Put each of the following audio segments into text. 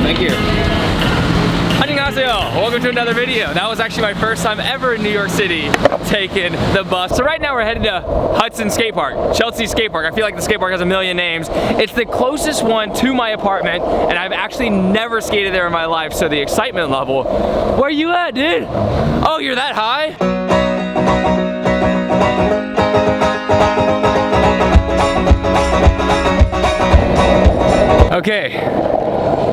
Thank you. Annyeonghaseyo. Welcome to another video. That was actually my first time ever in New York City taking the bus. So right now we're headed to Hudson Skate Park, Chelsea Skate Park. I feel like the skate park has a million names. It's the closest one to my apartment, and I've actually never skated there in my life, so the excitement level. Where you at, dude? Oh, you're that high? Okay,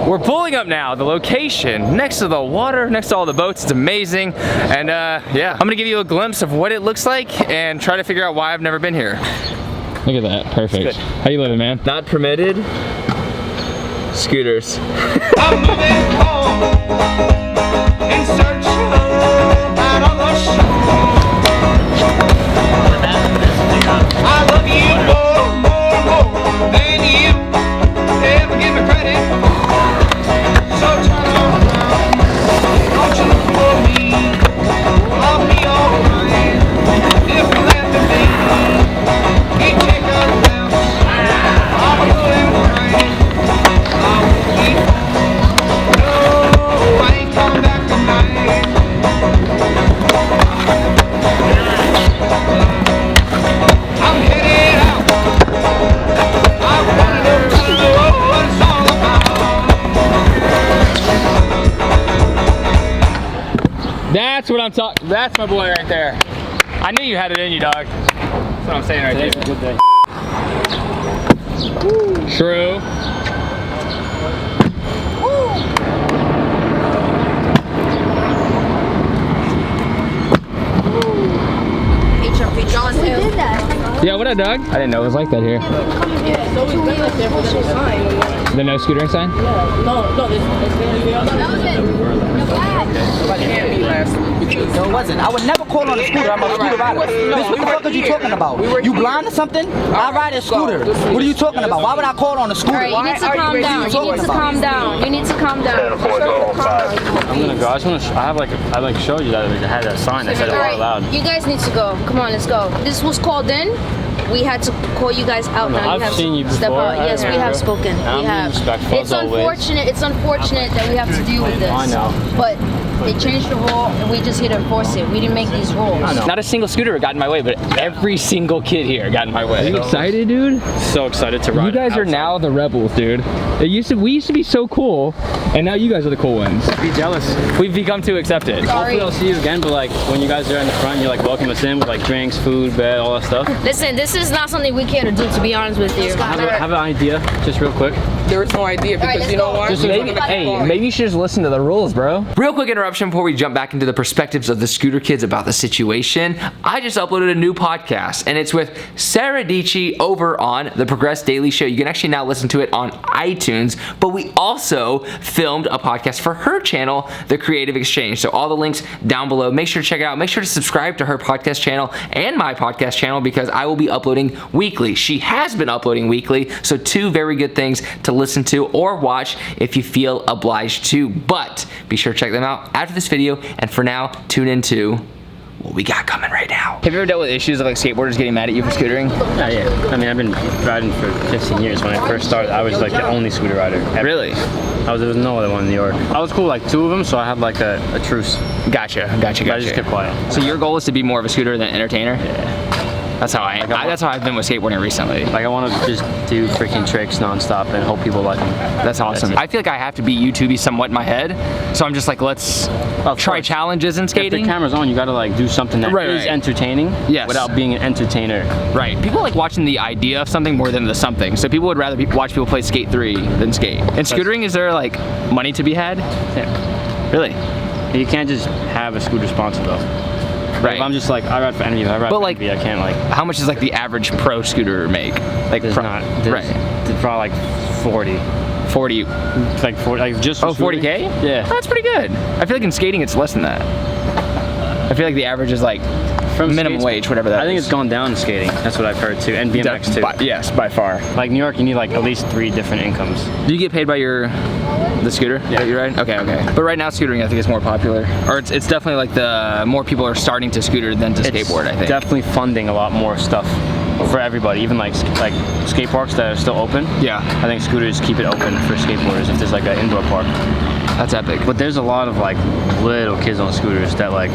we're pulling up now. The location next to the water, next to all the boats. It's amazing. And yeah, I'm gonna give you a glimpse of what it looks like and try to figure out why I've never been here. Look at that, perfect. How you living, man? Not permitted scooters. I'm moving home in search of another shore. I love you more than you ever give me credit. So turn around, don't you look for me. I'll be alright if you let me be. You take a bounce, I'm a little right. I won't be home. No, I ain't coming back tonight. I'm headed out. I wanna know what it's all about. That's what I'm talking. That's my boy right there. I knew you had it in you, dog. That's what I'm saying right there. Good day. True. John We did that. Yeah, what up, dog? I didn't know it was like that here. Yeah, it's always been like there for the sign. The no scootering sign? No, there's That was it. No, it wasn't. I would never call on a scooter. I'm a scooter rider. Bitch, what the fuck are you talking about? You blind or something? I ride a scooter. What are you talking about? Why would I call on a scooter? Alright, you need to calm down. You need to calm down. You need to calm down. I'm gonna go. I just want to. I like showed you that I had that sign that said it out loud. Alright, you guys need to go. Come on, let's go. This was called in. We had to call you guys out now. I've seen you step before. out. Yes, we have spoken. I'm We have. respectful It's as always. unfortunate. It's unfortunate that we have to deal with this. I know. But they changed the rule, and we just here to enforce it. We didn't make these rules. Not a single scooter got in my way, but every single kid here got in my way. Are you excited, dude? So excited to ride. You guys are outside. now the rebels, dude. We used to be so cool, and now you guys are the cool ones. Be jealous. We've become too accepted. Sorry. Hopefully I'll see you again, but like when you guys are in the front, you like welcome us in with like drinks, food, bed, all that stuff. Listen, this is not something we care to do, to be honest with you. I have an idea, just real quick. There is no idea because let's you know go. what? Just maybe, maybe you should just listen to the rules, bro. Real quick interruption before we jump back into the perspectives of the scooter kids about the situation. I just uploaded a new podcast, and it's with SARA'S over on the Progress Daily Show. You can actually now listen to it on iTunes, but we also filmed a podcast for her channel, The Creative Exchange. So all the links down below. Make sure to check it out. Make sure to subscribe to her podcast channel and my podcast channel because I will be uploading weekly. She has been uploading weekly, so two very good things to listen to or watch if you feel obliged to. But be sure to check them out after this video, and for now, tune into what we got coming right now. Have you ever dealt with issues of like skateboarders getting mad at you for scootering? Yeah. I mean, I've been riding for 15 years. When I first started, I was like the only scooter rider ever. Really? There was no other one in New York. I was cool, like two of them, so I had like a truce. Gotcha. But I just kept quiet. So your goal is to be more of a scooter than an entertainer? Yeah. That's how that's how I've been with skateboarding recently. Like I want to just do freaking tricks nonstop and hope people like them. That's awesome. I feel like I have to be YouTubey somewhat in my head, so I'm just like, let's try challenges in If skating. the camera's on, you gotta like do something that is entertaining without being an entertainer. Right. People like watching the idea of something more than the something. So people would rather watch people play Skate 3 than skate. In scootering, is there like money to be had? Yeah. Really? You can't just have a scooter sponsor though. Right. If I'm just like, I ride for Envy, I ride But for like, Envy, I can't like. How much does like the average pro scooter make? Like There's not. Right. There's probably like 40. 40. It's like 40, like just for 40K? Yeah. That's pretty good. I feel like in skating it's less than that. I feel like the average is like From minimum wage, whatever that is. I think it's gone down in skating. That's what I've heard too, and BMX too. Yes, by far. Like New York, you need like at least 3 different incomes. Do you get paid by the scooter that you ride? Okay. But right now scootering I think is more popular. Or it's definitely like the more people are starting to scooter than to skateboard, I think. Definitely funding a lot more stuff. for everybody, even like skate parks that are still open. Yeah. I think scooters keep it open for skateboarders if there's like an indoor park. That's epic. But there's a lot of like little kids on scooters that like.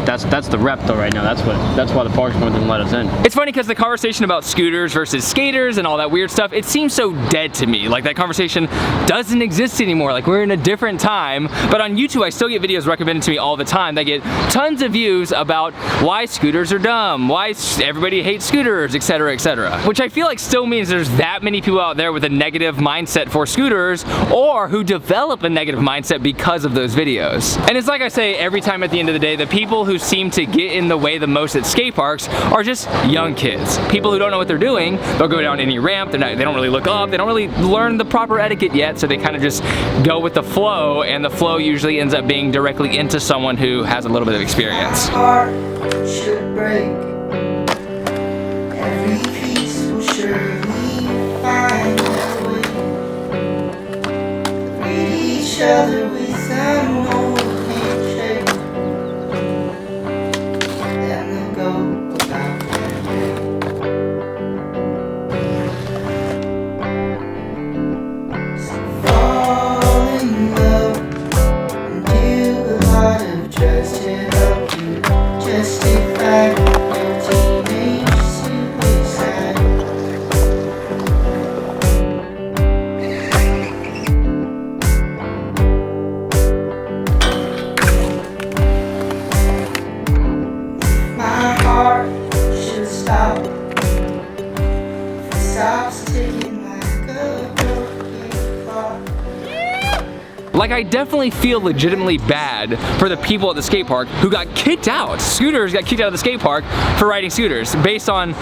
That's the rep though right now. That's why the park doesn't let us in. It's funny because the conversation about scooters versus skaters and all that weird stuff, it seems so dead to me. Like that conversation doesn't exist anymore. Like we're in a different time. But on YouTube, I still get videos recommended to me all the time that get tons of views about why scooters are dumb, why everybody hates scooters, etc., etc. Which I feel like still means there's that many people out there with a negative mindset for scooters, or who develop a negative mindset because of those videos. And it's like I say every time at the end of the day, the people who seem to get in the way the most at skate parks are just young kids. People who don't know what they're doing. They'll go down any ramp, they don't really look up, they don't really learn the proper etiquette yet, so they kind of just go with the flow, and the flow usually ends up being directly into someone who has a little bit of experience. Heart should break. Every piece will surely find its way. Greet each other with an old handshake. Then they'll go about their day. So fall in love and do a lot of drugs to help you justify your teenage suicide. My heart should stop. It stops ticking like a broken clock. Like, I definitely feel legitimately bad for the people at the skate park who got kicked out. Scooters got kicked out of the skate park for riding scooters based on...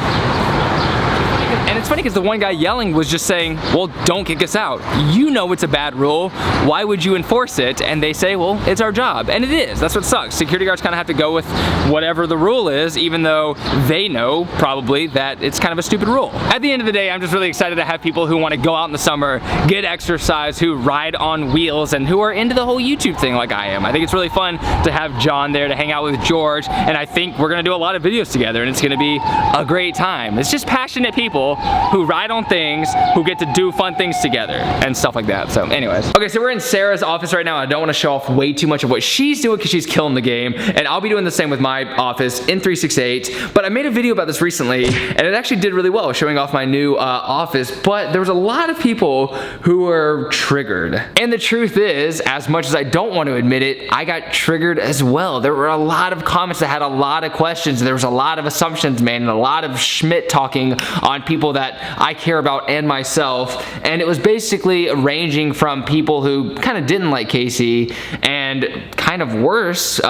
And it's funny because the one guy yelling was just saying, well, don't kick us out. You know it's a bad rule. Why would you enforce it? And they say, well, it's our job. And it is. That's what sucks. Security guards kind of have to go with whatever the rule is, even though they know probably that it's kind of a stupid rule. At the end of the day, I'm just really excited to have people who want to go out in the summer, get exercise, who ride on wheels, and who are into the whole YouTube thing like I am. I think it's really fun to have John there to hang out with George, and I think we're going to do a lot of videos together, and it's going to be a great time. It's just passionate people who ride on things, who get to do fun things together and stuff like that. So anyways. Okay, so we're in Sarah's office right now. I don't want to show off way too much of what she's doing because she's killing the game, and I'll be doing the same with my office in 368. But I made a video about this recently, and it actually did really well showing off my new office, but there was a lot of people who were triggered. And the truth is, as much as I don't want to admit it, I got triggered as well. There were a lot of comments that had a lot of questions. There was a lot of assumptions made and a lot of Schmidt talking on people that I care about and myself, and it was basically ranging from people who kind of didn't like Casey and kind of worse,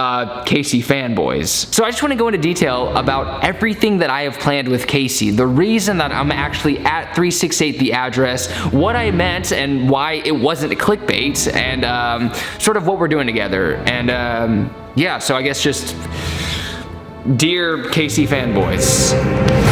Casey fanboys. So I just want to go into detail about everything that I have planned with Casey, the reason that I'm actually at 368 the address, what I meant and why it wasn't a clickbait, and sort of what we're doing together. And yeah, so I guess just dear Casey fanboys.